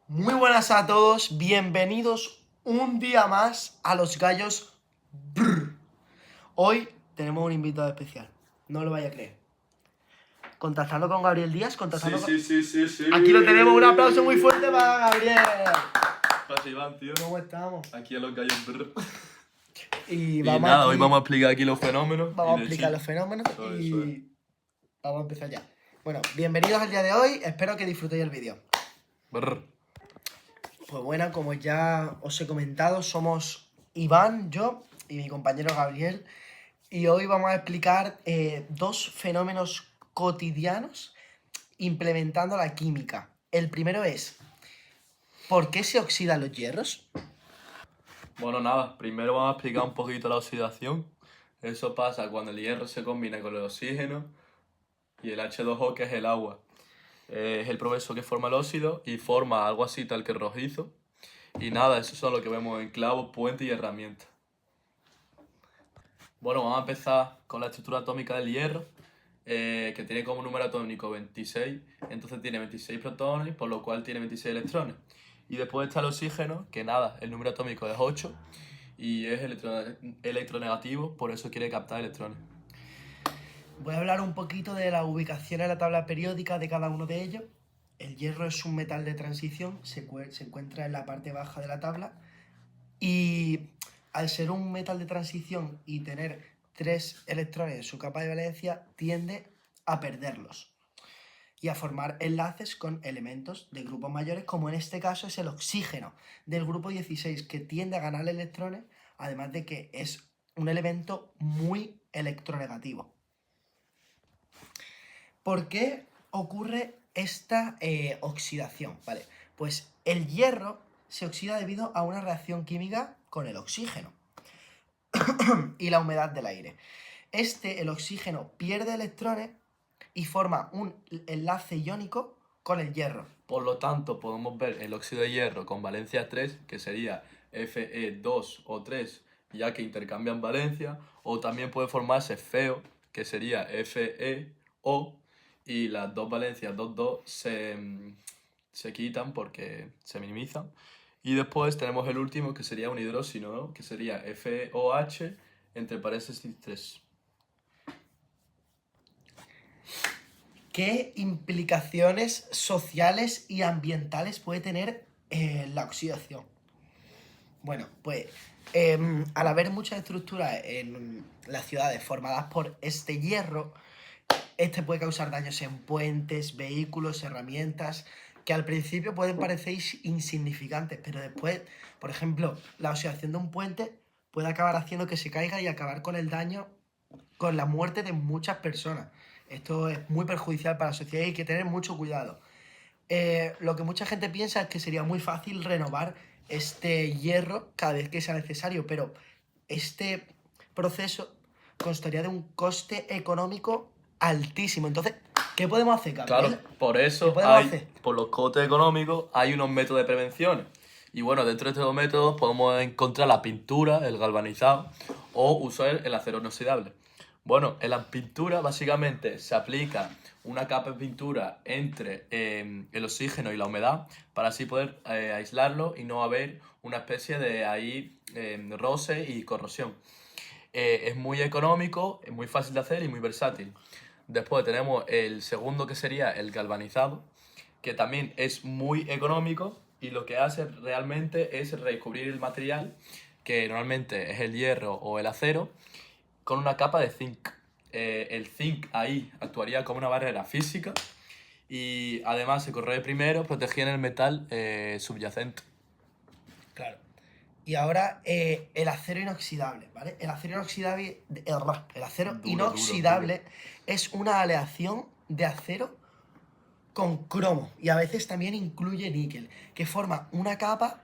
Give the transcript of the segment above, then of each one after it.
Muy buenas a todos, bienvenidos un día más a Los Gallos Brr. Hoy tenemos un invitado especial, no lo vaya a creer. Contactando con Gabriel Díaz, contactando con... Sí. Aquí lo tenemos, un aplauso muy fuerte para Gabriel. Pasa Iván, tío. ¿Cómo estamos? Aquí en Los Gallos Brr. Y Y vamos nada, aquí- hoy vamos a explicar aquí los fenómenos. Vamos a y de explicar chi. los fenómenos Eso y es. vamos a empezar ya. Bueno, bienvenidos al día de hoy, espero que disfrutéis el vídeo. Brr. Pues bueno, como ya os he comentado, somos Iván, yo y mi compañero Gabriel. Y hoy vamos a explicar dos fenómenos cotidianos implementando la química. El primero es, ¿por qué se oxidan los hierros? Bueno, nada, primero vamos a explicar un poquito la oxidación. Eso pasa cuando el hierro se combina con el oxígeno y el H2O, que es el agua. Es el proceso que forma el óxido y forma algo así tal que rojizo. Y nada, eso son lo que vemos en clavos, puentes y herramientas. Bueno, vamos a empezar con la estructura atómica del hierro, que tiene como número atómico 26, entonces tiene 26 protones, por lo cual tiene 26 electrones. Y después está el oxígeno, que nada, el número atómico es 8 y es electronegativo, por eso quiere captar electrones. Voy a hablar un poquito de la ubicación en la tabla periódica de cada uno de ellos. El hierro es un metal de transición, se encuentra en la parte baja de la tabla. Y al ser un metal de transición y tener 3 electrones en su capa de valencia, tiende a perderlos y a formar enlaces con elementos de grupos mayores, como en este caso es el oxígeno del grupo 16, que tiende a ganar electrones, además de que es un elemento muy electronegativo. ¿Por qué ocurre esta oxidación? Vale, pues el hierro se oxida debido a una reacción química con el oxígeno y la humedad del aire. El oxígeno pierde electrones y forma un enlace iónico con el hierro. Por lo tanto, podemos ver el óxido de hierro con valencia 3, que sería Fe2 o 3, ya que intercambian valencia, o también puede formarse feo, que sería FeO, y las dos valencias 2,2 se quitan porque se minimizan. Y después tenemos el último, que sería un hidróxido, ¿no? Que sería FOH entre paréntesis 3. ¿Qué implicaciones sociales y ambientales puede tener la oxidación? Bueno, pues al haber muchas estructuras en las ciudades formadas por este hierro, este puede causar daños en puentes, vehículos, herramientas, que al principio pueden parecer insignificantes, pero después, por ejemplo, la oxidación de un puente puede acabar haciendo que se caiga y acabar con el daño, con la muerte de muchas personas. Esto es muy perjudicial para la sociedad y hay que tener mucho cuidado. Lo que mucha gente piensa es que sería muy fácil renovar este hierro cada vez que sea necesario, pero este proceso constaría de un coste económico altísimo. Entonces, ¿qué podemos hacer, Gabriel? Claro, por ¿Qué eso podemos hacer? por los costes económicos, hay unos métodos de prevención. Y bueno, dentro de estos métodos podemos encontrar la pintura, el galvanizado o usar el acero inoxidable. Bueno, en la pintura básicamente se aplica una capa de pintura entre el oxígeno y la humedad para así poder aislarlo y no haber una especie de ahí roce y corrosión. Es muy económico, es muy fácil de hacer y muy versátil. Después tenemos el segundo, que sería el galvanizado, que también es muy económico y lo que hace realmente es recubrir el material, que normalmente es el hierro o el acero, con una capa de zinc. El zinc ahí actuaría como una barrera física y además se corroe primero protegiendo el metal subyacente. Claro. Y ahora el acero inoxidable, ¿vale? El acero inoxidable, el acero inoxidable es una aleación de acero con cromo y a veces también incluye níquel, que forma una capa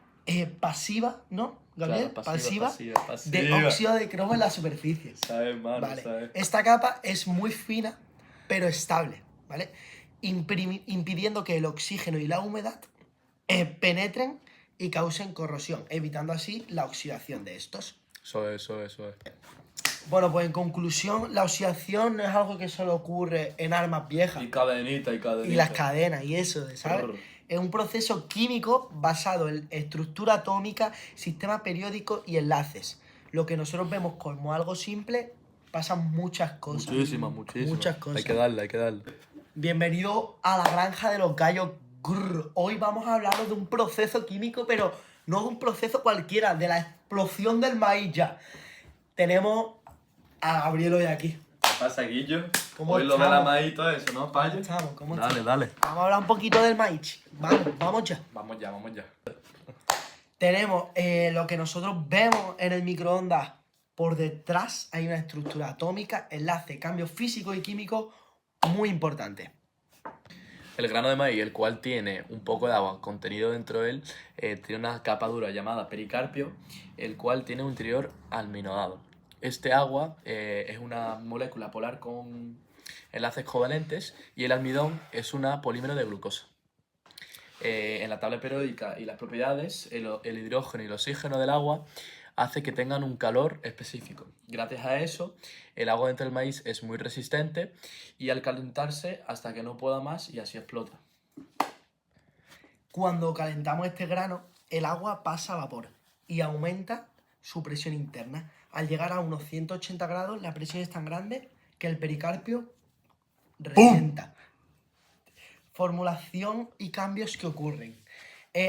pasiva, ¿no, Gabriel? Claro, Pasiva de pasiva. óxido de cromo en la superficie. ¿Sabes, mano? Vale. ¿Sabes? Esta capa es muy fina, pero estable, ¿vale? Impidiendo que el oxígeno y la humedad penetren y causen corrosión, evitando así la oxidación de estos. Eso es. Bueno, pues en conclusión, la oxidación no es algo que solo ocurre en armas viejas Y cadenita, y cadenita. y las cadenas y eso, ¿sabes? Brr. Es un proceso químico basado en estructura atómica, sistema periódico y enlaces. Lo que nosotros vemos como algo simple, pasan muchas cosas. Muchísimas. Muchas cosas. Hay que darle. Bienvenido a la granja de los gallos. Grrr. Hoy vamos a hablar de un proceso químico, pero no de un proceso cualquiera, de la explosión del maíz ya. Tenemos a Gabriel hoy aquí. ¿Qué pasa, Guillo? ¿Cómo Hoy lo de estamos? la maíz y todo eso, ¿no, Payo? ¿Cómo estamos? ¿Cómo Dale, estamos? dale. Vamos a hablar un poquito del maíz. Vamos ya. Vamos ya. Tenemos lo que nosotros vemos en el microondas. Por detrás hay una estructura atómica, enlace, cambios físicos y químicos muy importantes. El grano de maíz, el cual tiene un poco de agua contenido dentro de él, tiene una capa dura llamada pericarpio, el cual tiene un interior almidonado. Este agua es una molécula polar con enlaces covalentes y el almidón es una polímero de glucosa. En la tabla periódica y las propiedades, el hidrógeno y el oxígeno del agua hace que tengan un calor específico. Gracias a eso, el agua dentro del maíz es muy resistente y al calentarse hasta que no pueda más y así explota. Cuando calentamos este grano, el agua pasa a vapor y aumenta su presión interna. Al llegar a unos 180 grados, la presión es tan grande que el pericarpio revienta. Formulación y cambios que ocurren.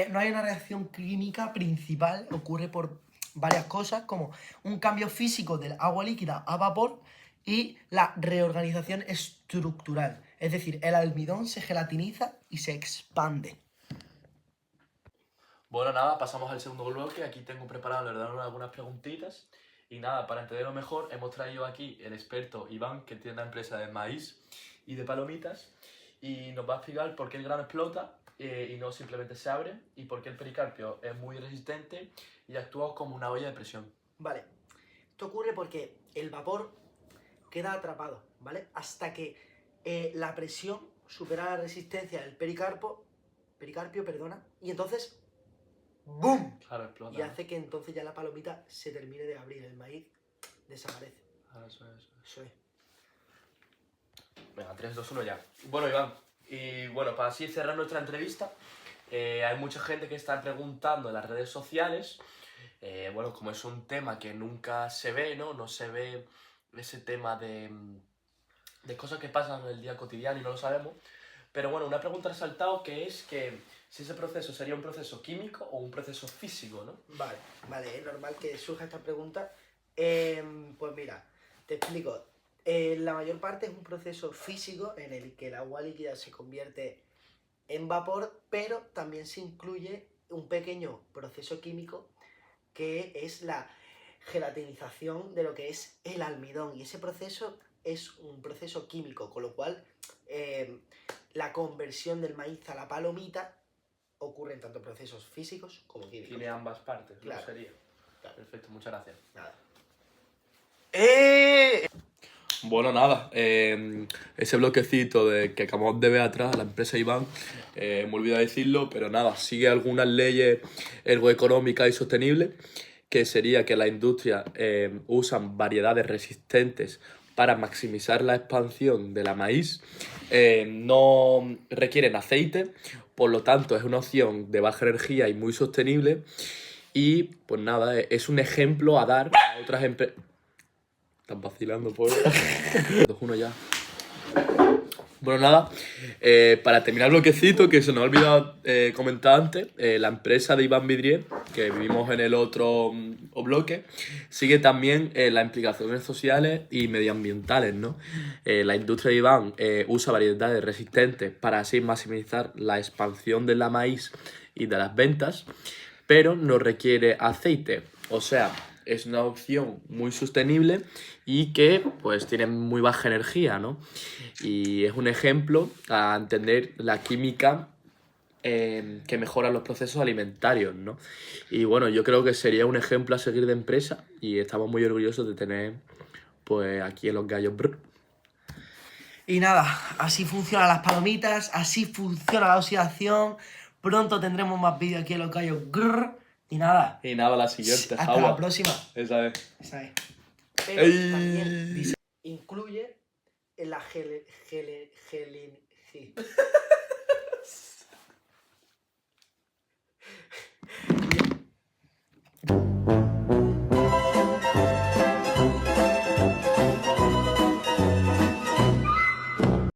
No hay una reacción química principal, ocurre por varias cosas, como un cambio físico del agua líquida a vapor y la reorganización estructural. Es decir, el almidón se gelatiniza y se expande. Bueno, nada, pasamos al segundo bloque. Aquí tengo preparado, le daré algunas preguntitas. Y nada, para entenderlo mejor, hemos traído aquí el experto Iván, que tiene una empresa de maíz y de palomitas. Y nos va a explicar por qué el grano explota y no simplemente se abre. Y por qué el pericarpio es muy resistente y actúa como una olla de presión. Vale, esto ocurre porque el vapor queda atrapado, ¿vale? Hasta que la presión supera la resistencia del pericarpio, y entonces ¡boom! Claro, explota. Y hace que entonces ya la palomita se termine de abrir, el maíz desaparece. Eso es. Eso es. Venga, 3, 2, 1 ya. Bueno, Iván, y bueno, para así cerrar nuestra entrevista, hay mucha gente que está preguntando en las redes sociales, bueno, como es un tema que nunca se ve, ¿no? No se ve ese tema de cosas que pasan en el día cotidiano y no lo sabemos. Pero bueno, una pregunta ha saltado que es que si ese proceso sería un proceso químico o un proceso físico, ¿no? Vale, es normal que surja esta pregunta. Pues mira, te explico. La mayor parte es un proceso físico en el que el agua líquida se convierte en vapor, pero también se incluye un pequeño proceso químico que es la gelatinización de lo que es el almidón. Y ese proceso es un proceso químico, con lo cual la conversión del maíz a la palomita ocurre en tanto procesos físicos como químicos. Tiene ambas partes, Claro. ¿no sería? Claro. Perfecto, muchas gracias. Nada. Bueno, nada, ese bloquecito que acabamos de ver atrás, la empresa Iván, me olvidé decirlo, pero nada, sigue algunas leyes ergoeconómicas y sostenibles, que sería que las industrias usan variedades resistentes para maximizar la expansión de la maíz, no requieren aceite, por lo tanto es una opción de baja energía y muy sostenible, y pues nada, es un ejemplo a dar a otras empresas. Están vacilando, pobre. 2-1 ya. Bueno, nada, para terminar el bloquecito, que se nos ha olvidado comentar antes, la empresa de Iván Vidrier, que vivimos en el otro bloque, sigue también las implicaciones sociales y medioambientales, ¿no? La industria de Iván usa variedades resistentes para así maximizar la expansión de la maíz y de las ventas, pero no requiere aceite, o sea, es una opción muy sostenible y que pues tiene muy baja energía, ¿no? Y es un ejemplo a entender la química que mejora los procesos alimentarios, ¿no? Y bueno, yo creo que sería un ejemplo a seguir de empresa y estamos muy orgullosos de tener pues aquí en Los Gallos. Brr. Y nada, así funcionan las palomitas, así funciona la oxidación. Pronto tendremos más vídeos aquí en Los Gallos. Grrr. Y nada, Y nada, la siguiente, hasta agua. la próxima. Esa es. Esa es. pero ¡Ey! también incluye la sí.